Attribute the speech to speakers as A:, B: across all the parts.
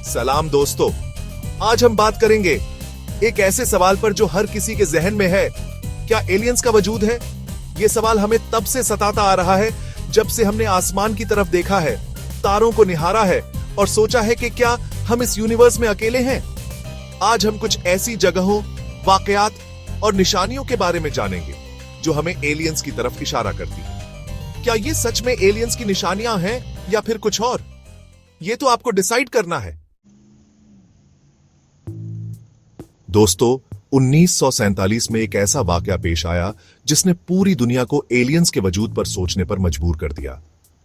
A: सलाम दोस्तों, आज हम बात करेंगे एक ऐसे सवाल पर जो हर किसी के जहन में है। क्या एलियंस का वजूद है? ये सवाल हमें तब से सताता आ रहा है जब से हमने आसमान की तरफ देखा है, तारों को निहारा है और सोचा है कि क्या हम इस यूनिवर्स में अकेले हैं। आज हम कुछ ऐसी जगहों, वाकयात और निशानियों के बारे में जानेंगे जो हमें एलियंस की तरफ इशारा करती है। क्या ये सच में एलियंस की निशानियां हैं या फिर कुछ और? ये तो आपको डिसाइड करना है। दोस्तों, 1947 में एक ऐसा वाकया पेश आया जिसने पूरी दुनिया को एलियंस के वजूद पर सोचने पर मजबूर कर दिया।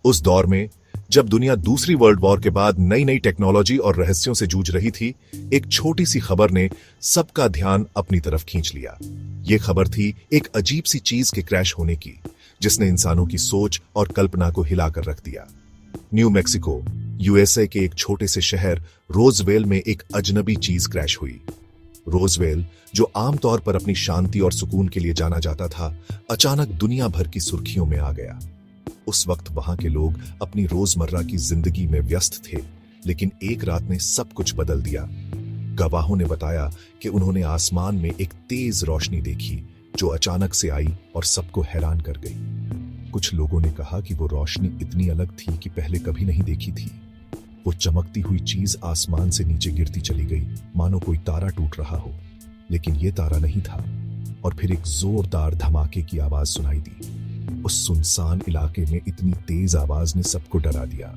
A: उस दौर में जब दुनिया दूसरी वर्ल्ड वॉर के बाद नई नई टेक्नोलॉजी और रहस्यों से जूझ रही थी, एक छोटी सी खबर ने सबका ध्यान अपनी तरफ खींच लिया। यह खबर थी एक अजीब सी चीज के क्रैश होने की, जिसने इंसानों की सोच और कल्पना को हिलाकर रख दिया। न्यू मैक्सिको, यूएसए के एक छोटे से शहर रोजवेल में एक अजनबी चीज क्रैश हुई। रोजवेल, जो आमतौर पर अपनी शांति और सुकून के लिए जाना जाता था, अचानक दुनिया भर की सुर्खियों में आ गया। उस वक्त वहां के लोग अपनी रोजमर्रा की जिंदगी में व्यस्त थे, लेकिन एक रात ने सब कुछ बदल दिया। गवाहों ने बताया कि उन्होंने आसमान में एक तेज रोशनी देखी जो अचानक से आई और सबको हैरान कर गई। कुछ लोगों ने कहा कि वो रोशनी इतनी अलग थी कि पहले कभी नहीं देखी थी। वो चमकती हुई चीज आसमान से नीचे गिरती चली गई, मानो कोई तारा टूट रहा हो, लेकिन ये तारा नहीं था। और फिर एक जोरदार धमाके की आवाज सुनाई दी। उस सुनसान इलाके में इतनी तेज आवाज ने सबको डरा दिया।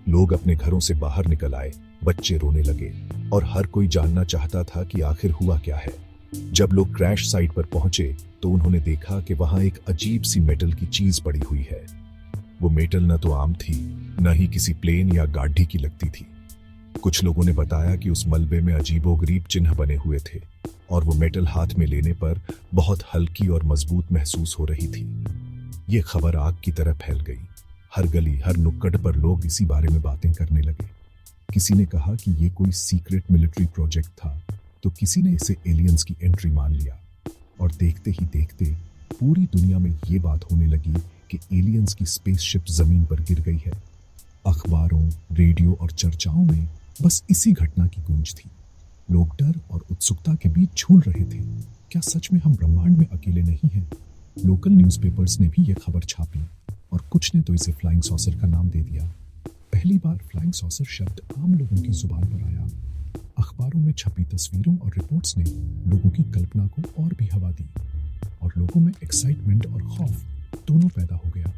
A: लोग अपने घरों से बाहर निकल आए, बच्चे रोने लगे और हर कोई जानना चाहता था कि आखिर हुआ क्या है। जब लोग क्रैश साइट पर पहुंचे तो उन्होंने देखा कि वहां एक अजीब सी मेटल की चीज पड़ी हुई है। वो मेटल न तो आम थी, न ही किसी प्लेन या गाड़ी की लगती थी। कुछ लोगों ने बताया कि उस मलबे में अजीबोगरीब चिन्ह बने हुए थे और वो मेटल हाथ में लेने पर बहुत हल्की और मजबूत महसूस हो रही थी। ये खबर आग की तरह फैल गई। हर गली, हर नुक्कड़ पर लोग इसी बारे में बातें करने लगे। किसी ने कहा कि ये कोई सीक्रेट मिलिट्री प्रोजेक्ट था, तो किसी ने इसे एलियंस की एंट्री मान लिया। और देखते ही देखते पूरी दुनिया में ये बात होने लगी कि एलियंस की स्पेसशिप जमीन पर गिर गई है। अखबारों, रेडियो और चर्चाओं में बस इसी घटना की गूंज थी। लोग डर और उत्सुकता के बीच झूल रहे थे। क्या सच में हम ब्रह्मांड में अकेले नहीं हैं? लोकल न्यूज़पेपर्स ने भी यह खबर छापी और कुछ ने तो इसे फ्लाइंग सॉसर का नाम दे दिया। पहली बार फ्लाइंग सॉसर शब्द आम लोगों की जुबान पर आया। अखबारों में छपी तस्वीरों और रिपोर्ट्स ने लोगों की कल्पना को और भी हवा दी और लोगों में एक्साइटमेंट और खौफ दोनों पैदा हो गया।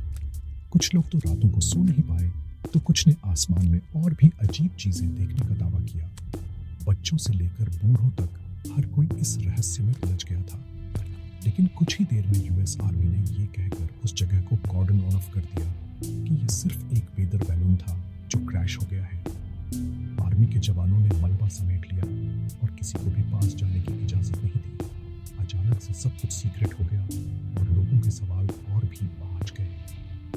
A: कुछ लोग तो रातों को सो नहीं पाए, तो कुछ ने आसमान में और भी अजीब चीजें देखने का दावा किया। बच्चों से लेकर बूढ़ों तक हर कोई इस रहस्य में उलझ गया था। लेकिन कुछ ही देर में यूएस आर्मी ने ये कहकर उस जगह को कॉर्डन ऑफ कर दिया कि यह सिर्फ एक वेदर बैलून था जो क्रैश हो गया है। आर्मी के जवानों ने मलबा समेट लिया और किसी को भी पास जाने की इजाजत नहीं दी। अचानक से सब कुछ सीक्रेट हो गया और लोगों के सवाल और भी बढ़ गए।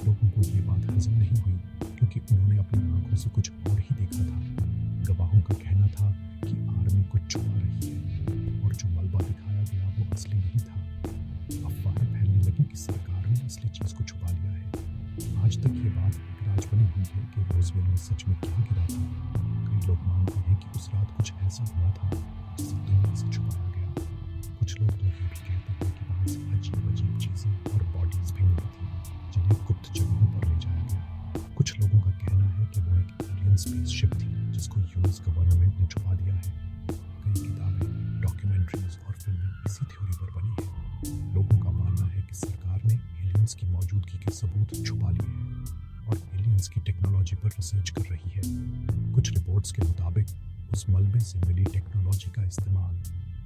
A: लोगों को ये बात हजम नहीं हुई क्योंकि उन्होंने अपनी आंखों से कुछ और ही देखा था। गवाहों का कहना था कि आर्मी कुछ छुपा रही है और जो मलबा दिखाया गया वो असली नहीं था। अफवाहें फैलने लगी कि सरकार ने असली चीज को छुपा लिया है। आज तक ये बात एक राज बनी हुई है कि रोजवेल में सच में क्या गिरा था। कई लोग मानते हैं कि उस रात कुछ ऐसा हुआ था जिसे दुनिया से छुपाया गया। कुछ लोग तो ये भी कहते हैं कि वहाँ से अजीब अजीब चीजें और बॉडीज भी मिली थी जिन्हें गुप्त जगहों पर ले जाया गया। कुछ लोगों का कहना है कि वो एक एलियन स्पेसशिप थी जिसको यूएस गवर्नमेंट ने छुपा दिया है। कई किताबें, डॉक्यूमेंट्रीज और फिल्में इसी थ्योरी पर बनी है। लोगों का मानना है कि सरकार ने एलियंस की मौजूदगी के सबूत छुपा लिए हैं और एलियंस की टेक्नोलॉजी पर रिसर्च कर रही है। कुछ रिपोर्ट्स के मुताबिक उस मलबे से मिली टेक्नोलॉजी का इस्तेमाल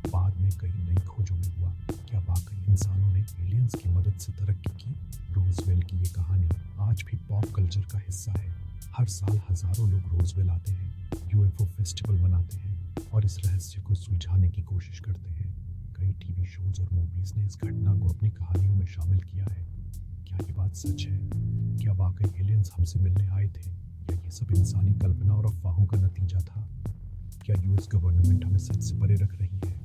A: बाद में कई नई खोजों में हुआ। क्या वाकई इंसानों ने एलियंस की मदद से तरक्की की? रोजवेल की ये कहानी आज भी पॉप कल्चर का हिस्सा है। हर साल हजारों लोग रोजवेल आते हैं, यूएफओ फेस्टिवल मनाते हैं और इस रहस्य को सुलझाने की कोशिश करते हैं। कई टीवी शोज और मूवीज ने इस घटना को अपनी कहानियों में शामिल किया है। क्या ये बात सच है? क्या वाकई एलियंस हमसे मिलने आए थे या ये सब इंसानी कल्पना और अफवाहों का नतीजा था? क्या यूएस गवर्नमेंट हमें सच से परे रख रही है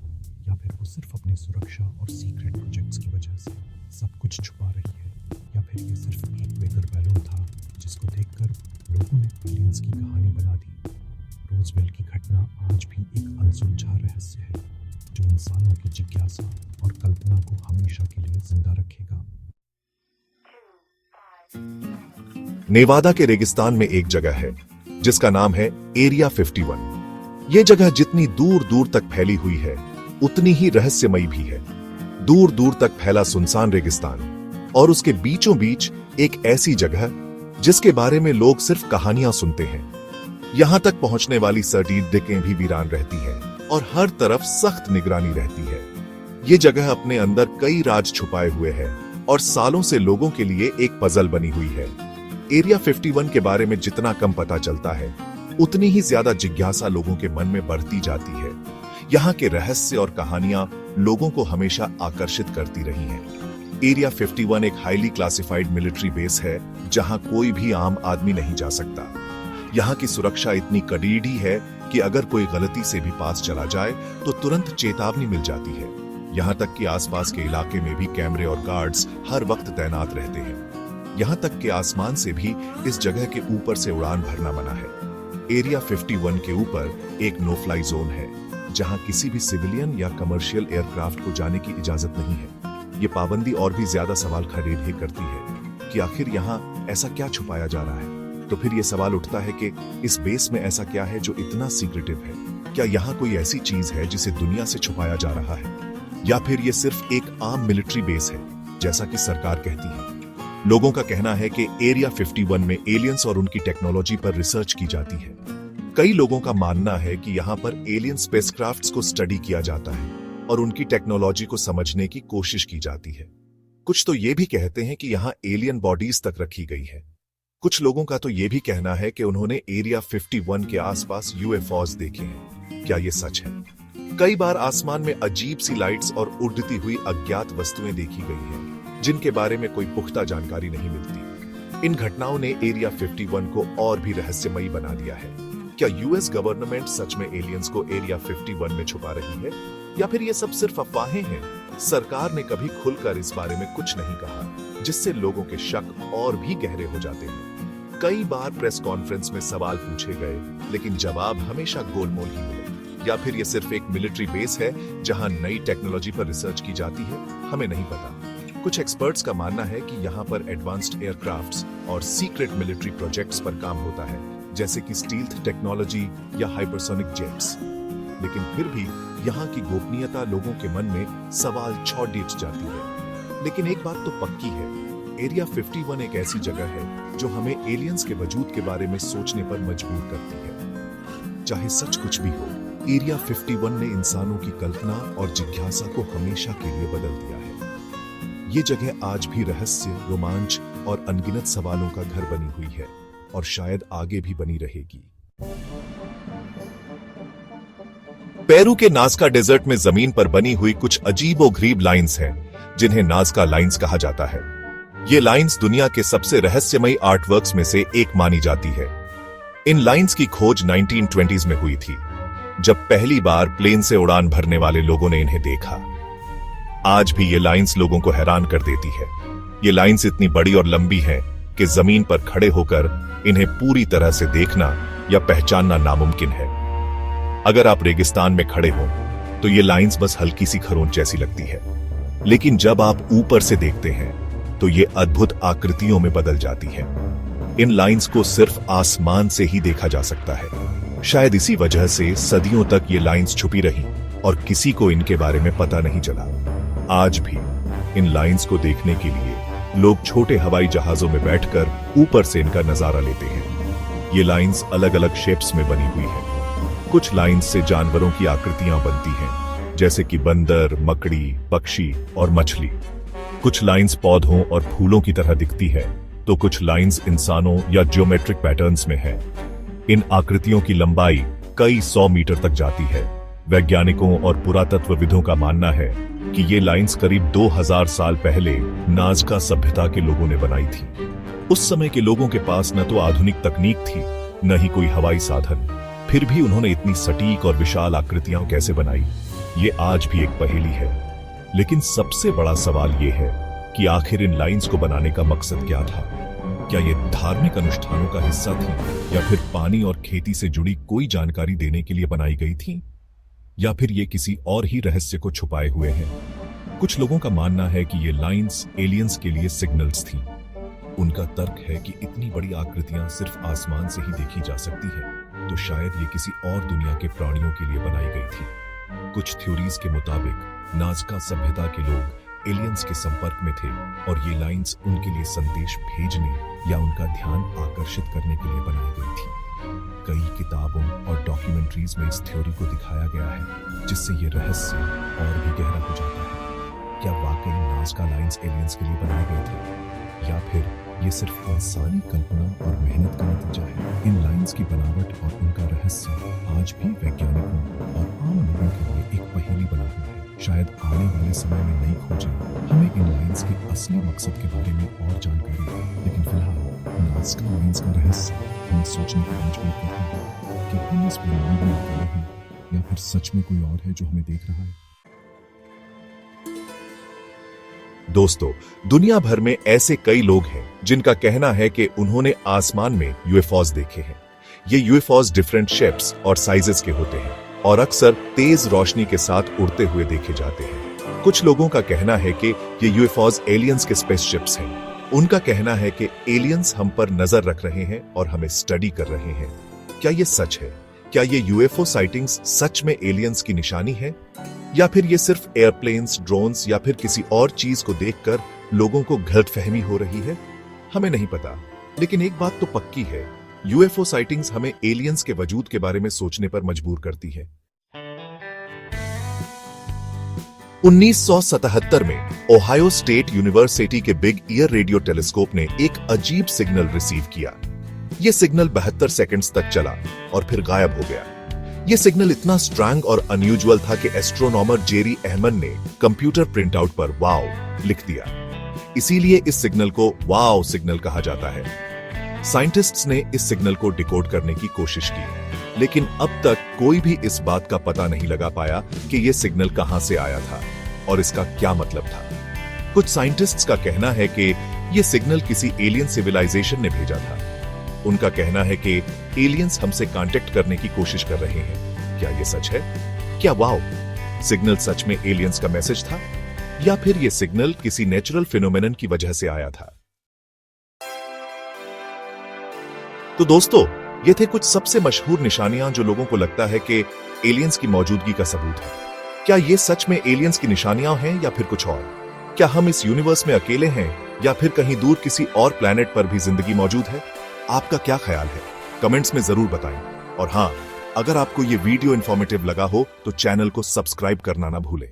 A: या फिर वो सिर्फ अपनी सुरक्षा और सीक्रेट प्रोजेक्ट्स की वजह से सब कुछ छुपा रही है? या फिर ये सिर्फ एक वेदर बैलून था जिसको देखकर लोगों ने एलियंस की कहानी बना दी?
B: रोजवेल की घटना आज भी एक अनसुलझा रहस्य है जो इंसानों की जिज्ञासा और कल्पना को हमेशा के लिए जिंदा रखेगा।
A: नेवादा के रेगिस्तान में एक जगह है जिसका नाम है एरिया 51। ये जगह जितनी दूर दूर तक फैली हुई है उतनी ही रहस्यमयी भी है। दूर दूर तक फैला सुनसान रेगिस्तान और उसके बीचों बीच एक ऐसी जगह जिसके बारे में लोग सिर्फ कहानियां सुनते हैं। यहां तक पहुंचने वाली सड़कें भी वीरान रहती है और हर तरफ सख्त निगरानी रहती है। ये जगह अपने अंदर कई राज छुपाए हुए है और सालों से लोगों के लिए एक पजल बनी हुई है। एरिया 51 के बारे में जितना कम पता चलता है उतनी ही ज्यादा जिज्ञासा लोगों के मन में बढ़ती जाती है। यहाँ के रहस्य और कहानियां लोगों को हमेशा आकर्षित करती रही हैं। एरिया 51 एक हाईली क्लासिफाइड मिलिट्री बेस है जहां कोई भी आम आदमी नहीं जा सकता। यहाँ की सुरक्षा इतनी कड़ीढ़ी है कि अगर कोई गलती से भी पास चला जाए तो तुरंत चेतावनी मिल जाती है। यहाँ तक कि आसपास के इलाके में भी कैमरे और गार्ड्स हर वक्त तैनात रहते हैं। यहाँ तक कि आसमान से भी इस जगह के ऊपर से उड़ान भरना मना है। एरिया 51 के ऊपर एक नो फ्लाई जोन है जहाँ किसी भी सिविलियन या कमर्शियल एयरक्राफ्ट को जाने की इजाजत नहीं है। ये पाबंदी और भी ज्यादा सवाल खड़े भी करती है कि आखिर यहाँ ऐसा क्या छुपाया जा रहा है। तो फिर ये सवाल उठता है कि इस बेस में ऐसा क्या है जो इतना सीक्रेटिव है। क्या यहाँ कोई ऐसी चीज है जिसे दुनिया से छुपाया जा रहा है, या फिर ये सिर्फ एक आम मिलिट्री बेस है जैसा कि सरकार कहती है। लोगों का कहना है कि एरिया 51 में एलियंस और उनकी टेक्नोलॉजी पर रिसर्च की जाती है। कई लोगों का मानना है कि यहाँ पर एलियन स्पेसक्राफ्ट्स को स्टडी किया जाता है और उनकी टेक्नोलॉजी को समझने की कोशिश की जाती है। कुछ तो ये भी कहते हैं कि यहाँ एलियन बॉडीज तक रखी गई है। कुछ लोगों का तो ये भी कहना है कि उन्होंने एरिया 51 के आसपास यूएफओज देखे हैं। क्या ये सच है? कई बार आसमान में अजीब सी लाइट्स और उड़ती हुई अज्ञात वस्तुएं देखी गई हैं, जिनके बारे में कोई पुख्ता जानकारी नहीं मिलती। इन घटनाओं ने एरिया 51 को और भी रहस्यमयी बना दिया है। क्या यूएस गवर्नमेंट सच में एलियंस को एरिया 51 में छुपा रही है, या फिर ये सब सिर्फ अफवाहें हैं? सरकार ने कभी खुलकर इस बारे में कुछ नहीं कहा, जिससे लोगों के शक और भी गहरे हो जाते हैं। कई बार प्रेस कॉन्फ्रेंस में सवाल पूछे गए, लेकिन जवाब हमेशा गोलमोल ही मिले। या फिर ये सिर्फ एक मिलिट्री बेस है जहां नई टेक्नोलॉजी पर रिसर्च की जाती है, हमें नहीं पता। कुछ एक्सपर्ट्स का मानना है कि यहाँ पर एडवांस्ड एयरक्राफ्ट्स और सीक्रेट मिलिट्री प्रोजेक्ट्स पर काम होता है, जैसे कि स्टील्थ टेक्नोलॉजी या हाइपरसोनिक जेट्स। लेकिन फिर भी यहाँ की गोपनीयता लोगों के मन में सवाल छोड़ जाती है। लेकिन एक बात तो पक्की है, एरिया 51 एक ऐसी जगह है जो हमें एलियंस के वजूद के बारे में सोचने पर मजबूर करती है। चाहे सच कुछ भी हो, एरिया 51 ने इंसानों की कल्पना और जिज्ञासा को हमेशा के लिए बदल दिया है। ये जगह आज भी रहस्य, रोमांच और अनगिनत सवालों का घर बनी हुई है और शायद आगे भी बनी रहेगी। पेरू के नाज़का डेजर्ट में जमीन पर बनी हुई कुछ अजीबोगरीब लाइंस हैं, जिन्हें नाज़का लाइंस कहा जाता है। ये लाइंस दुनिया के सबसे रहस्यमयी आर्टवर्क्स में से एक मानी जाती है। इन लाइंस की खोज 1920s में हुई थी, जब पहली बार प्लेन से उड़ान भरने वाले लोगों ने इन्हें देखा। आज भी ये लाइंस लोगों को हैरान कर देती है। ये लाइंस इतनी बड़ी और लंबी हैं कि जमीन पर खड़े होकर इन्हें पूरी तरह से देखना या पहचानना नामुमकिन है। अगर आप रेगिस्तान में खड़े हो तो ये लाइंस बस हल्की सी खरोंच जैसी लगती है, लेकिन जब आप ऊपर से देखते हैं तो ये अद्भुत आकृतियों में बदल जाती है। इन लाइंस को सिर्फ आसमान से ही देखा जा सकता है। शायद इसी वजह से सदियों तक ये लाइंस छुपी रही और किसी को इनके बारे में पता नहीं चला। आज भी इन लाइंस को देखने के लिए लोग छोटे हवाई जहाजों में बैठकर ऊपर से इनका नजारा लेते हैं। ये लाइंस अलग अलग शेप्स में बनी हुई हैं। कुछ लाइंस से जानवरों की आकृतियां बनती हैं, जैसे कि बंदर, मकड़ी, पक्षी और मछली। कुछ लाइंस पौधों और फूलों की तरह दिखती है, तो कुछ लाइंस इंसानों या ज्योमेट्रिक पैटर्न्स में है। इन आकृतियों की लंबाई कई 100 मीटर तक जाती है। वैज्ञानिकों और पुरातत्वविदों का मानना है कि ये लाइंस करीब 2000 साल पहले नाज़का सभ्यता के लोगों ने बनाई थी। उस समय के लोगों के पास न तो आधुनिक तकनीक थी, न ही कोई हवाई साधन। फिर भी उन्होंने इतनी सटीक और विशाल आकृतियां कैसे बनाई, ये आज भी एक पहेली है। लेकिन सबसे बड़ा सवाल ये है कि आखिर इन लाइंस को बनाने का मकसद क्या था। क्या ये धार्मिक अनुष्ठानों का हिस्सा थी, या फिर पानी और खेती से जुड़ी कोई जानकारी देने के लिए बनाई गई थी, या फिर ये किसी और ही रहस्य को छुपाए हुए हैं। कुछ लोगों का मानना है कि ये लाइंस एलियंस के लिए सिग्नल्स थी। उनका तर्क है कि इतनी बड़ी आकृतियां सिर्फ आसमान से ही देखी जा सकती है, तो शायद ये किसी और दुनिया के प्राणियों के लिए बनाई गई थी। कुछ थ्योरीज के मुताबिक नाज़का सभ्यता के लोग एलियंस के संपर्क में थे और ये लाइंस उनके लिए संदेश भेजने या उनका ध्यान आकर्षित करने के लिए बनाई गई थी। कई किताबों और डॉक्यूमेंट्रीज में इस थ्योरी को दिखाया गया है, जिससे ये रहस्य और भी गहरा हो जाता है। क्या वाकई नाज़का लाइंस एलियंस के लिए बनाए गए थे, या फिर ये सिर्फ इंसानी कल्पना और मेहनत का नतीजा है? इन लाइंस की बनावट और उनका रहस्य आज भी वैज्ञानिकों और आम लोगों के लिए एक पहेली बना हुआ है। शायद आने वाले समय में नई खोजें हमें इन लाइंस के असली मकसद के बारे में और जानकारी दें। लेकिन फिलहाल नाज़का लाइंस का रहस्य हमें सोचने पर मजबूर करता है कि हम इस ब्रह्मांड में अकेले हैं, या फिर सच में कोई और है जो हमें देख रहा है। दोस्तों, दुनिया भर में ऐसे कई लोग हैं जिनका कहना है कि उन्होंने आसमान में यूएफओज देखे हैं। ये यूएफओज डिफरेंट शेप्स और साइजेस के होते हैं और अक्सर तेज रोशनी के साथ उड़ते हुए देखे जाते हैं। कुछ लोगों का कहना है कि ये यूएफओज एलियंस के स्पेसशिप्स हैं। उनका कहना है कि एलियंस हम पर नजर रख रहे हैं और हमें स्टडी कर रहे हैं। क्या ये सच है? क्या ये यूएफओ साइटिंग्स सच में एलियंस की निशानी है, या फिर ये सिर्फ एयरप्लेन्स, ड्रोन्स या फिर किसी और चीज को देखकर लोगों को गलतफहमी हो रही है? हमें नहीं पता, लेकिन एक बात तो पक्की है, यूएफओ साइटिंग्स हमें एलियंस के वजूद के बारे में सोचने पर मजबूर करती है। 1977 में ओहायो स्टेट यूनिवर्सिटी के बिग ईयर रेडियो टेलीस्कोप ने एक अजीब सिग्नल रिसीव किया। यह सिग्नल 72 सेकंड्स तक चला और फिर गायब हो गया। यह सिग्नल इतना स्ट्रॉन्ग और अनयूजुअल था कि एस्ट्रोनॉमर जेरी अहमन ने कंप्यूटर प्रिंटआउट पर वाओ लिख दिया। इसीलिए इस सिग्नल को वाओ सिग्नल कहा जाता है। साइंटिस्ट्स ने इस सिग्नल को डिकोड करने की कोशिश की, लेकिन अब तक कोई भी इस बात का पता नहीं लगा पाया कि यह सिग्नल कहां से आया था और इसका क्या मतलब था। कुछ साइंटिस्ट्स का कहना है कि यह सिग्नल किसी एलियन सिविलाइजेशन ने भेजा था। उनका कहना है कि एलियंस हमसे कांटेक्ट करने की कोशिश कर रहे हैं। क्या यह सच है? क्या वाओ सिग्नल सच में एलियंस का मैसेज था, या फिर यह सिग्नल किसी नेचुरल फिनोमेनन की वजह से आया था? तो दोस्तों, ये थे कुछ सबसे मशहूर निशानियां जो लोगों को लगता है कि एलियंस की मौजूदगी का सबूत है। क्या ये सच में एलियंस की निशानियां हैं या फिर कुछ और? क्या हम इस यूनिवर्स में अकेले हैं, या फिर कहीं दूर किसी और प्लैनेट पर भी जिंदगी मौजूद है? आपका क्या ख्याल है? कमेंट्स में जरूर बताएं। और हां, अगर आपको ये वीडियो इंफॉर्मेटिव लगा हो तो चैनल को सब्सक्राइब करना ना भूलें।